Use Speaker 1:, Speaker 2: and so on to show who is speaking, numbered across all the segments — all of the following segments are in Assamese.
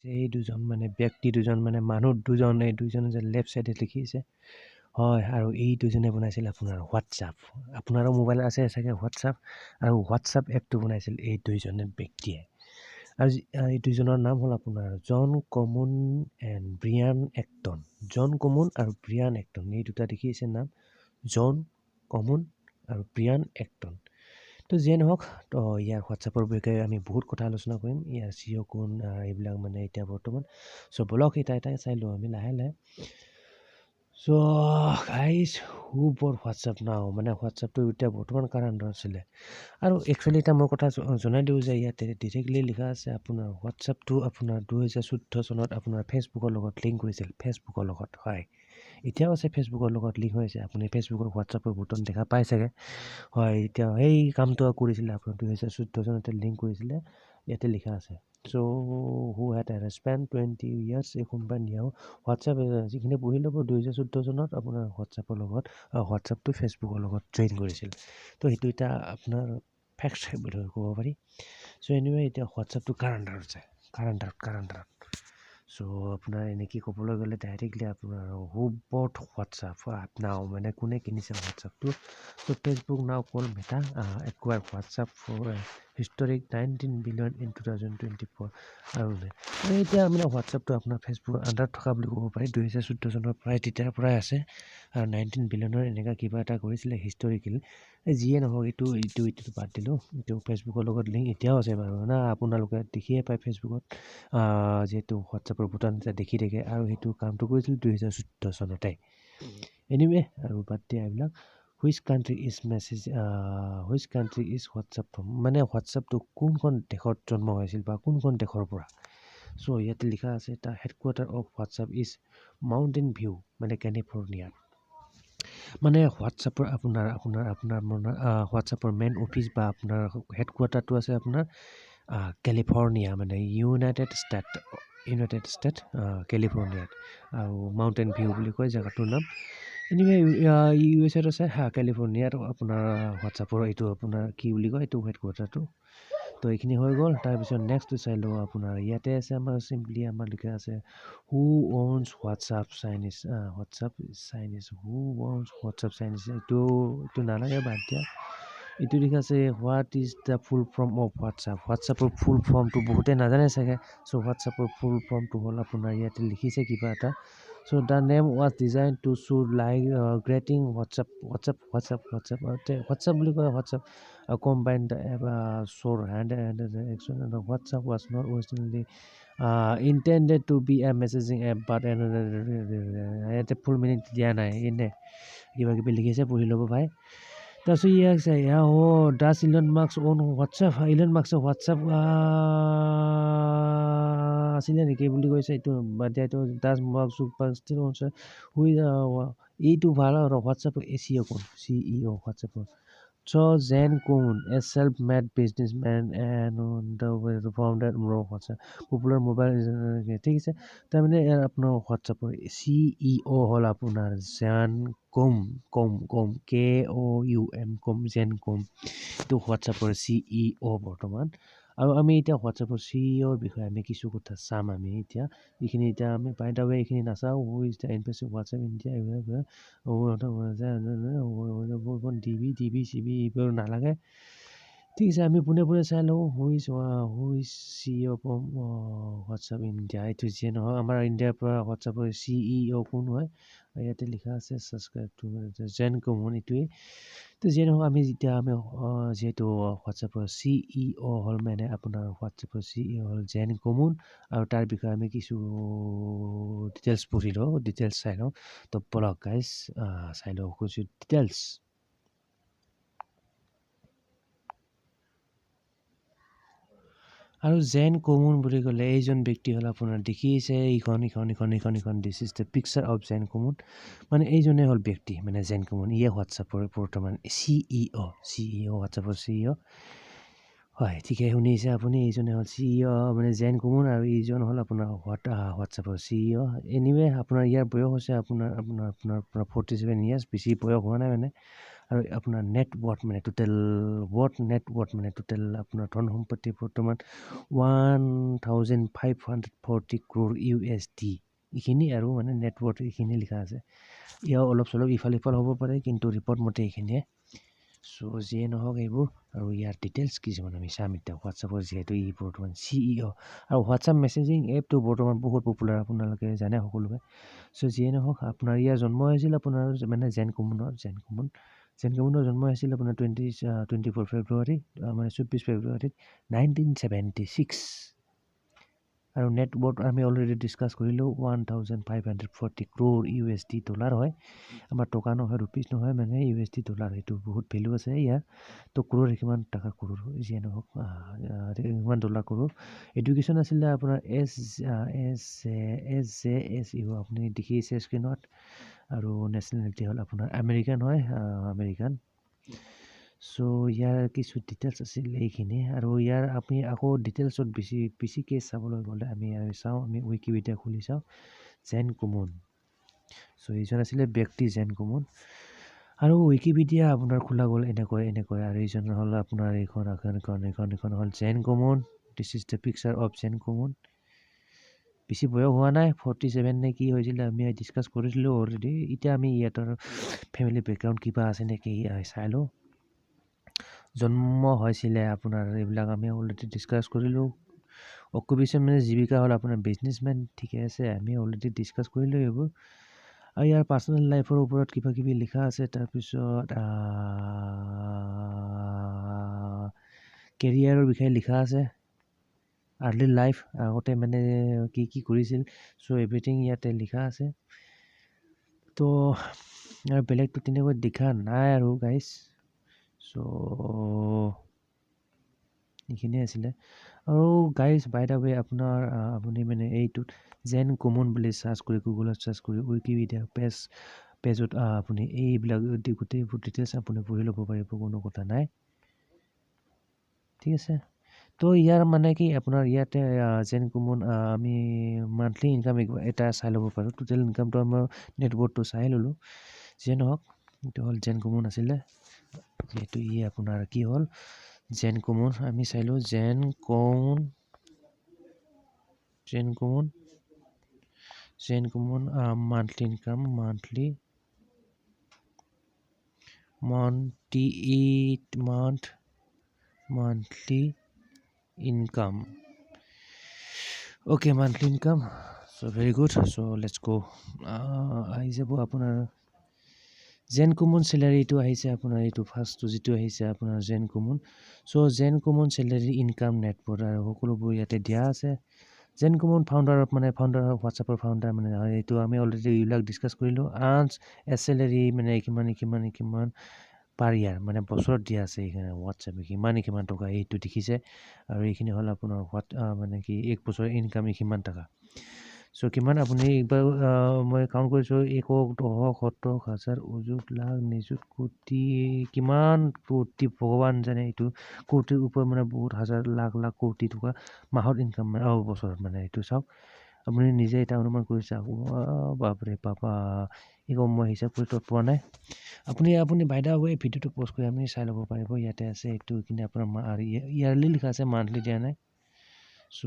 Speaker 1: এই দুজন মানে ব্যক্তি দুজন মানে মানুহ দুজন এই দুজন যে লেফ্ট চাইডে লিখিছে হয় আৰু এই দুজনে বনাইছিল আপোনাৰ হোৱাটছআপ আপোনাৰো মোবাইল আছে চাগে হোৱাটছআপ আৰু হোৱাটছআপ এপটো বনাইছিল এই দুইজনে ব্যক্তিয়ে আৰু এই দুইজনৰ নাম হ'ল আপোনাৰ জন common and Brian এক্টন John common আৰু ব্ৰিয়ান এক্টন এই দুটা দেখিছে নাম জন কমন আৰু ব্ৰিয়ান এক্টন তো যিয়ে নহওক তো ইয়াৰ হোৱাটছআপৰ বিষয়ে আমি বহুত কথা আলোচনা কৰিম ইয়াৰ চিঅ' কোন এইবিলাক মানে এতিয়া বৰ্তমান চ' বলক এটা এটাই চাই লওঁ আমি লাহে লাহে চ' গাইজ হু বৰ হোৱাটছআপ নাও মানে হোৱাটছআপটো এতিয়া বৰ্তমান কাৰ আণ্ডাৰত আছিলে আৰু একচুৱেলি এটা মই কথা জনাই দিওঁ যে ইয়াতে ডিৰেক্টলি লিখা আছে আপোনাৰ হোৱাটছআপটো আপোনাৰ 2014 চনত আপোনাৰ ফেচবুকৰ লগত লিংক কৰিছিল ফেচবুকৰ লগত হয় এতিয়াও আছে ফেচবুকৰ লগত লিংক হৈছে আপুনি ফেচবুকৰ হোৱাটছআপৰ বুটন দেখা পাই চাগে হয় এতিয়া সেই কামটো কৰিছিলে আপোনাৰ 2014 চনতে লিংক কৰিছিলে ইয়াতে লিখা আছে চ' হু হেড স্পেণ্ড 20 ইয়াৰ্ছ এই কোম্পানীয়েও হোৱাটছআপ যিখিনি পঢ়ি ল'ব 2014 চনত আপোনাৰ হোৱাটছআপৰ লগত হোৱাটছআপটো ফেচবুকৰ লগত জইন কৰিছিল তো সেইটো এতিয়া আপোনাৰ ফেক্ট বুলি ক'ব পাৰি চ' এনিৱে এতিয়া হোৱাটছআপটো কাৰ আণ্ডাৰত আছে কাৰ আণ্ডাৰত চ' আপোনাৰ এনেকৈ ক'বলৈ গ'লে ডাইৰেক্টলি আপোনাৰ হু বট হোৱাটছআপ নাও মানে কোনে কিনিছে হোৱাটছআপটো so' Facebook now call Meta acquire WhatsApp for historic 19 billion in 2024 আৰু এতিয়া মানে হোৱাটছআপটো আপোনাৰ ফেচবুকৰ আণ্ডাৰত থকা বুলি ক'ব পাৰি 2014 চনৰ পৰাই তেতিয়াৰ পৰাই আছে আৰু 19 বিলিয়নৰ এনেকুৱা কিবা এটা কৰিছিলে হিষ্টৰিকেল যিয়ে নহওক এইটো বাদ দিলোঁ এইটো ফেচবুকৰ লগত লিংক এতিয়াও আছে বাৰু না আপোনালোকে দেখিয়ে পায় ফেচবুকত যিহেতু হোৱাটছআপৰ বুটান এটা দেখি থাকে আৰু সেইটো কামটো কৰিছিল 2014 চনতে এনিৱে আৰু বাদ দিয়া এইবিলাক which country is WhatsApp from মানে হোৱাটছআপটো কোনখন দেশত জন্ম হৈছিল বা কোনখন দেশৰ পৰা চ' ইয়াতে লিখা আছে the headquarter of WhatsApp is mountain view মানে কেলিফৰ্ণিয়াত মানে হোৱাটছআপৰ আপোনাৰ হোৱাটছআপৰ মেইন অফিচ বা আপোনাৰ হেডকোৱাৰ্টাৰটো আছে আপোনাৰ কেলিফৰ্ণিয়া মানে ইউনাইটেড ষ্টেট কেলিফৰ্ণিয়াত আৰু মাউণ্টেইন ভিউ বুলি কয় জেগাটোৰ নাম এনিৱে ইউ এছ এত আছে কেলিফৰ্ণিয়াত আপোনাৰ হোৱাটছআপৰ এইটো আপোনাৰ কি বুলি কয় এইটো হেডকোৱাৰ্টাৰটো তো এইখিনি হৈ গ'ল তাৰপিছত নেক্সটটো চাই লওঁ আপোনাৰ ইয়াতে আছে আমাৰ চিম্পলি আমাৰ লিখা আছে who owns WhatsApp Chinese who owns WhatsApp Chinese এইটো নালাগে বাদ দিয়া এইটো লিখা আছে what is the full form of হোৱাটছআপৰ ফুল ফৰ্মটো বহুতে নাজানে চাগে চ' হোৱাটছআপৰ ফুল ফৰ্মটো হ'ল আপোনাৰ ইয়াতে লিখিছে কিবা এটা so' the name was design to show like greeting WhatsApp বুলি কয় WhatsApp combine the shorthand WhatsApp was not originally intended to be a messaging app but ইয়াতে ফুল মিনিং দিয়া নাই এনে কিবা কিবি লিখিছে পঢ়ি ল'ব ভাই তাৰপিছত does Elon Musk on WhatsApp Elon মাস্কৰ হোৱাটছআপ আছিলে নেকি বুলি কৈছে এইটো বাদ দিয়া এইটো ডাছ মাস্ক এইটো ভাল আৰু হোৱাটছআপৰ CEO হোৱাটছআপৰ Jan Koum a self made businessman and founder WhatsApp popular mobile ঠিক আছে তাৰমানে আপোনাৰ হোৱাটছআপৰ CEO হ'ল আপোনাৰ জেন কোম KOUM জেন কোম এইটো হোৱাটছআপৰ CEO বৰ্তমান আৰু আমি এতিয়া হোৱাটছআপৰ CEOৰ বিষয়ে আমি কিছু কথা চাম আমি এতিয়া এইখিনি এতিয়া আমি বাই দ্য ৱে এইখিনি নাচাওঁ who is the invest WhatsApp India ডিবি চিবি এইবোৰ নালাগে ঠিক আছে আমি পোনে পোনে চাই লওঁ who is CEO WhatsApp India এইটো যিয়ে নহয় আমাৰ ইণ্ডিয়াৰ পৰা হোৱাটছআপৰ CEO কোন হয় ইয়াতে লিখা আছে ছাবস্ক্ৰাইব টু জেন কোমন এইটোৱেই তো যিয়ে নহওক আমি যিহেতু হোৱাটছআপৰ CEO হ'ল মানে আপোনাৰ হোৱাটছআপৰ CEO হ'ল জেন কোমন আৰু তাৰ বিষয়ে আমি কিছু ডিটেইলছ পঢ়ি লওঁ ডিটেইলছ চাই লওঁ তো বলক গাইজ চাই লওঁ কিছু ডিটেইলছ আৰু জেন কোমন বুলি ক'লে এইজন ব্যক্তি হ'ল আপোনাৰ দেখিছে ইখন this is the picture of Jen Common মানে এইজনে হ'ল ব্যক্তি মানে জেন কোমন ইয়ে হোৱাটছআপৰ বৰ্তমান CEO হোৱাটছআপৰ CEO হয় ঠিকে শুনিছে আপুনি এইজনে হ'ল CEO মানে জেন কোমন আৰু এইজন হ'ল আপোনাৰ হোৱাটছআপৰ CEO এনিৱে আপোনাৰ ইয়াৰ বয়স হৈছে আপোনাৰ 47 ইয়াৰ্ছ বেছি বয়স হোৱা নাই মানে আৰু আপোনাৰ নেটৱৰ্থ মানে টোটেল নেটৱৰ্থ মানে টোটেল আপোনাৰ ধন সম্পত্তি বৰ্তমান 1540 crore USD এইখিনি আৰু মানে নেটৱৰ্থ এইখিনি লিখা আছে ইয়াৰ অলপ চলপ ইফাল হ'ব পাৰে কিন্তু ৰিপৰ্ট মতে এইখিনিয়ে চ' যিয়ে নহওক এইবোৰ আৰু ইয়াৰ ডিটেইলছ কিছুমান আমি চাম এতিয়া হোৱাটছআপৰ যিহেতু ই বৰ্তমান CEO আৰু হোৱাটছআপ মেছেজিং এপটো বৰ্তমান বহুত পপুলাৰ আপোনালোকে জানে সকলোৱে চ' যিয়ে নহওক আপোনাৰ ইয়াৰ জন্ম হৈছিল আপোনাৰ মানে জেন কমুনৰ জন্ম হৈছিল আপোনাৰ 24 ফেব্ৰুৱাৰী মানে 24 ফেব্ৰুৱাৰীত 1976 আৰু নেটৱৰ্থ আমি অলৰেডি ডিছকাছ কৰিলোঁ 1540 crore USD ডলাৰ হয় আমাৰ টকা নহয় ৰুপিজ নহয় মানে USD ডলাৰ সেইটো বহুত ভেলু আছে ইয়াৰ তো ক্ৰ'ৰ কিমান টকা ক্ৰ'ৰ যিয়ে নহওক কিমান ডলাৰ ক্ৰ'ৰ এডুকেশ্যন আছিলে আপোনাৰ SJSU আপুনি দেখিছে স্ক্ৰীণত আৰু নেশ্যনেলিটি হ'ল আপোনাৰ আমেৰিকান হয় আমেৰিকান চ' ইয়াৰ কিছু ডিটেইলছ আছিল এইখিনি আৰু ইয়াৰ আপুনি আকৌ ডিটেইলছত বেছিকৈ চাবলৈ গ'লে আমি চাওঁ আমি উইকিপিডিয়া খুলি চাওঁ জেন কুমুন চ' এইজন আছিলে ব্যক্তি জেন কুমুন আৰু উইকিপিডিয়া আপোনাৰ খোলা গ'ল এনেকৈ আৰু এইজন হ'ল আপোনাৰ এইখন হ'ল Jan Koum this is the picture of Jan Koum বেছি বয়স হোৱা নাই 47 নে কি হৈছিলে আমি ডিছকাছ কৰিছিলোঁ অলৰেডি এতিয়া আমি ইয়াতৰ ফেমিলি বেকগ্ৰাউণ্ড কিবা আছে নেকি চাই লওঁ জন্ম হৈছিলে আপোনাৰ এইবিলাক আমি অলৰেডি ডিছকাছ কৰিলোঁ অকুপেশ্যন মানে জীৱিকা হ'ল আপোনাৰ বিজনেছমেন ঠিকে আছে আমি অলৰেডি ডিছকাছ কৰিলোঁ এইবোৰ আৰু ইয়াৰ পাৰ্চনেল লাইফৰ ওপৰত কিবা কিবি লিখা আছে তাৰপিছত কেৰিয়াৰৰ বিষয়ে লিখা আছে আৰ্লি লাইফ আগতে মানে কি কৰিছিল চ' এভৰিথিং ইয়াতে লিখা আছে তো আৰু বেলেগটো তেনেকৈ দেখা নাই আৰু গাইজ চ' এইখিনিয়ে আছিলে আৰু গাইজ বাই দা ৱে আপোনাৰ আপুনি মানে এইটোত জেন কমন বুলি চাৰ্চ কৰি গুগলত চাৰ্চ কৰি উইকিপিডিয়া পেজত আপুনি এইবিলাক গোটেইবোৰ ডিটেইলছ আপুনি পঢ়ি ল'ব পাৰিব কোনো কথা নাই ঠিক আছে তো ইয়াৰ মানে কি আপোনাৰ ইয়াতে জেন কমন আমি মান্থলি ইনকাম এটা চাই ল'ব পাৰোঁ টোটেল ইনকামটো আমাৰ নেটৱৰ্থটো চাই ল'লোঁ যিয়ে নহওক এইটো হ'ল জেন কমন আছিলে যিহেতু ই আপোনাৰ কি হ'ল জেন কমন আমি চাইলোঁ Jan Koum monthly income monthly income okay monthly income so very good so let's go আহি যাব আপোনাৰ জেন কমন চেলাৰীটো আহিছে আপোনাৰ এইটো ফাৰ্ষ্টটো যিটো আহিছে আপোনাৰ জেন কমন চ' জেন কমন চেলাৰী ইনকাম নেটৱৰ্ক আৰু সকলোবোৰ ইয়াতে দিয়া আছে জেন কমন ফাউণ্ডাৰ হোৱাটছআপৰ ফাউণ্ডাৰ মানে এইটো আমি অলৰেডি এইবিলাক ডিছকাছ কৰিলোঁ আৰ্নছ চেলাৰী মানে কিমান পাৰ ইয়াৰ মানে বছৰত দিয়া আছে এইখিনি হোৱাটছআপে কিমান টকা এইটো দেখিছে আৰু এইখিনি হ'ল আপোনাৰ মানে কি এক বছৰৰ ইনকাম কিমান টকা চ' কিমান আপুনি একবাৰ মই কাউণ্ট কৰিছোঁ 1,10,70,000 অযুত লাখ নিযুত কোটি কিমান কোটি ভগৱান জানে এইটো কোটিৰ ওপৰত মানে বহুত হাজাৰ লাখ কোটি টকা মাহত ইনকাম মানে বছৰত মানে এইটো চাওক আপুনি নিজে এটা অনুমান কৰি চাওক বাপৰে পাপা মই হিচাপ কৰি পোৱা নাই আপুনি বাই দা ৱে ভিডিঅ'টো প'ষ্ট কৰি আপুনি চাই ল'ব পাৰিব ইয়াতে আছে এইটো কিন্তু আপোনাৰ ইয়াৰলি লিখা আছে মান্থলি দিয়া নাই চ'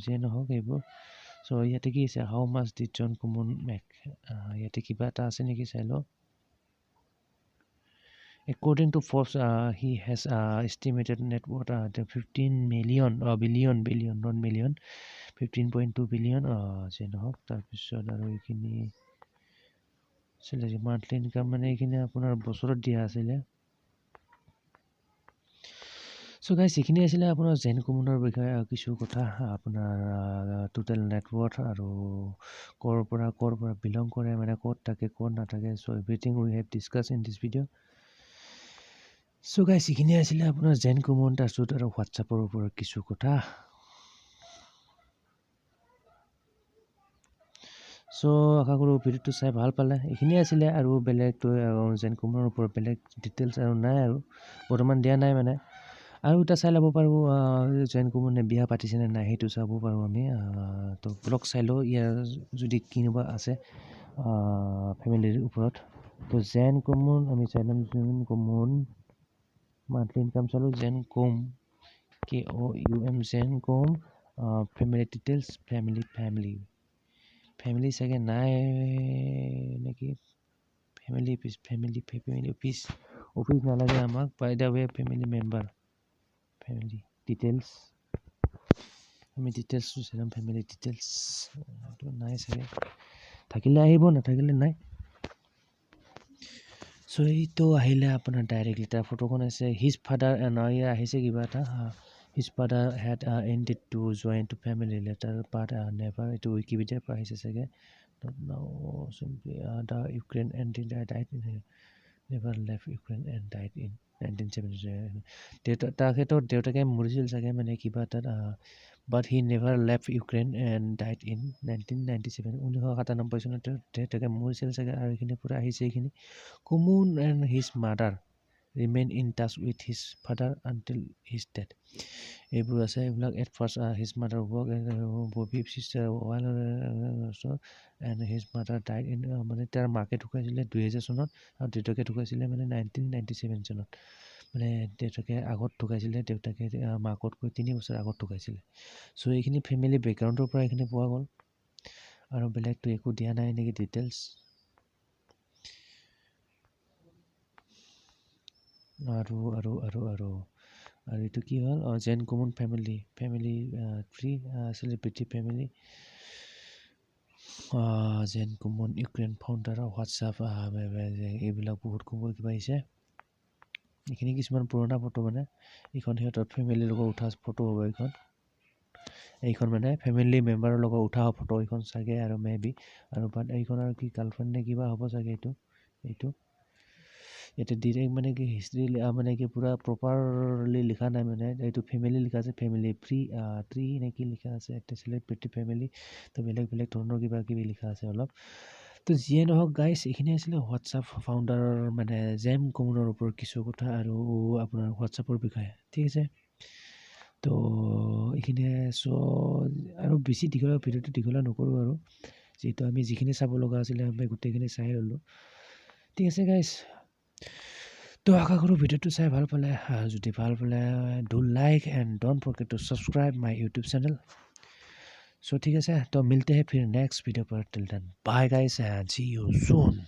Speaker 1: যিয়ে নহওক এইবোৰ চ' ইয়াতে কি আছে how much did John Common make ইয়াতে কিবা এটা আছে নেকি চাই লওঁ according to Forbes he has estimated net worth 15 million billion not million 15.2 billion যিয়ে নহওক তাৰপিছত আৰু এইখিনি চেলাৰী মান্থলি ইনকাম মানে এইখিনি আপোনাৰ বছৰত দিয়া আছিলে চ' গাইজ এইখিনি আছিলে আপোনাৰ জেন কমনৰ বিষয়ে কিছু কথা আপোনাৰ টোটেল নেটৱৰ্থ আৰু ক'ৰ পৰা বিলং কৰে মানে ক'ত থাকে ক'ত নাথাকে so' everything we have discuss in this video' so' guys এইখিনি আছিলে আপোনাৰ জেন কমন তাৰপিছত আৰু হোৱাটছআপৰ ওপৰত কিছু কথা চ' আশা কৰোঁ ভিডিঅ'টো চাই ভাল পালে এইখিনিয়ে আছিলে আৰু বেলেগটো জেন কমনৰ ওপৰত বেলেগ ডিটেইলছ আৰু নাই আৰু বৰ্তমান দিয়া নাই মানে আৰু এটা চাই ল'ব পাৰোঁ জেন কমনে বিয়া পাতিছেনে নাই সেইটো চাব পাৰোঁ আমি তো ব্লগ চাই লওঁ ইয়াৰ যদি কোনোবা আছে ফেমিলিৰ ওপৰত তো জেন কমন আমি চাইলাম জেন কমন মান্থলি ইনকাম চালো Jan Koum KOUM Jan Koum family details family চাগে নাই নেকি ফেমিলি অফিচ নালাগে আমাক by the way family member family details আমি ডিটেইলছটো চাইলাম ফেমিলি ডিটেইলছ এইটো নাই চাগে থাকিলে আহিব নাথাকিলে নাই চ' এইটো আহিলে আপোনাৰ ডাইৰেক্টলি তাৰ ফটোখন আছে হিজ ফাদাৰ ইয়াৰ আহিছে কিবা এটা his father had intended to join to family later but never এইটো উইকিপিডিয়াৰ পৰা আহিছে চাগে the Ukraine and died never left Ukraine and died in 1970 তেখেতৰ দেউতাকে মৰিছিল চাগে মানে কিবা এটাত but he never left Ukraine and died in 1997 1997 চনত দেউতাকে মৰিছিল চাগে আৰু এইখিনি পূৰা আহিছে এইখিনি Koum and his mother remain in touch with his father until his death এইবোৰ আছে এইবিলাক at first his mother work babysitter and his mother died in মানে তাৰ মাকে ঢুকাইছিলে 2000 চনত আৰু দেউতাকে ঢুকাইছিলে মানে 1997 চনত মানে দেউতাকে আগত ঢুকাইছিলে দেউতাকে মাকতকৈ 3 বছৰ আগত ঢুকাইছিলে চ' এইখিনি ফেমিলি বেকগ্ৰাউণ্ডৰ পৰা এইখিনি পোৱা গ'ল আৰু বেলেগটো একো দিয়া নাই নেকি ডিটেইলছ আৰু এইটো কি হ'ল Jan Koum family three celebrity family Jan Koum Ukraine founder WhatsApp এইবিলাক বহুত কিবা আহিছে এইখিনি কিছুমান পুৰণা ফটো মানে এইখন সিহঁতৰ ফেমিলিৰ লগত উঠা ফটো হ'ব এইখন মানে ফেমিলি মেম্বাৰৰ লগত উঠা ফটো এইখন চাগে আৰু মে বি আৰু বাট এইখন আৰু কি গাৰ্লফ্ৰেণ্ড নে কিবা হ'ব চাগে এইটো ইয়াতে ডিৰেক্ট মানে কি হিষ্ট্ৰী মানে কি পূৰা প্ৰপাৰলি লিখা নাই মানে এইটো ফেমিলি লিখা আছে ফেমিলি ট্ৰী নে কি লিখা আছে এটা চেলিব্ৰিটি ফেমিলি তো বেলেগ ধৰণৰ কিবা কিবি লিখা আছে অলপ তো যিয়ে নহওক গাইজ এইখিনি আছিলে হোৱাটছআপ ফাউণ্ডাৰৰ মানে জেম কমনৰ ওপৰত কিছু কথা আৰু আপোনাৰ হোৱাটছআপৰ বিষয়ে ঠিক আছে তো এইখিনিয়ে চ' আৰু বেছি ভিডিঅ'টো দীঘলীয়া নকৰোঁ আৰু যিহেতু আমি যিখিনি চাব লগা আছিলে আমি গোটেইখিনি চাই ল'লোঁ ঠিক আছে গাইজ তো আশা কৰোঁ ভিডিঅ'টো চাই ভাল পালে যদি ভাল পালে do like and don't forget to subscribe my YouTube channel so ठीक है सर तो मिलते हैं फिर नेक्स्ट वीडियो पर till then bye guys and see you soon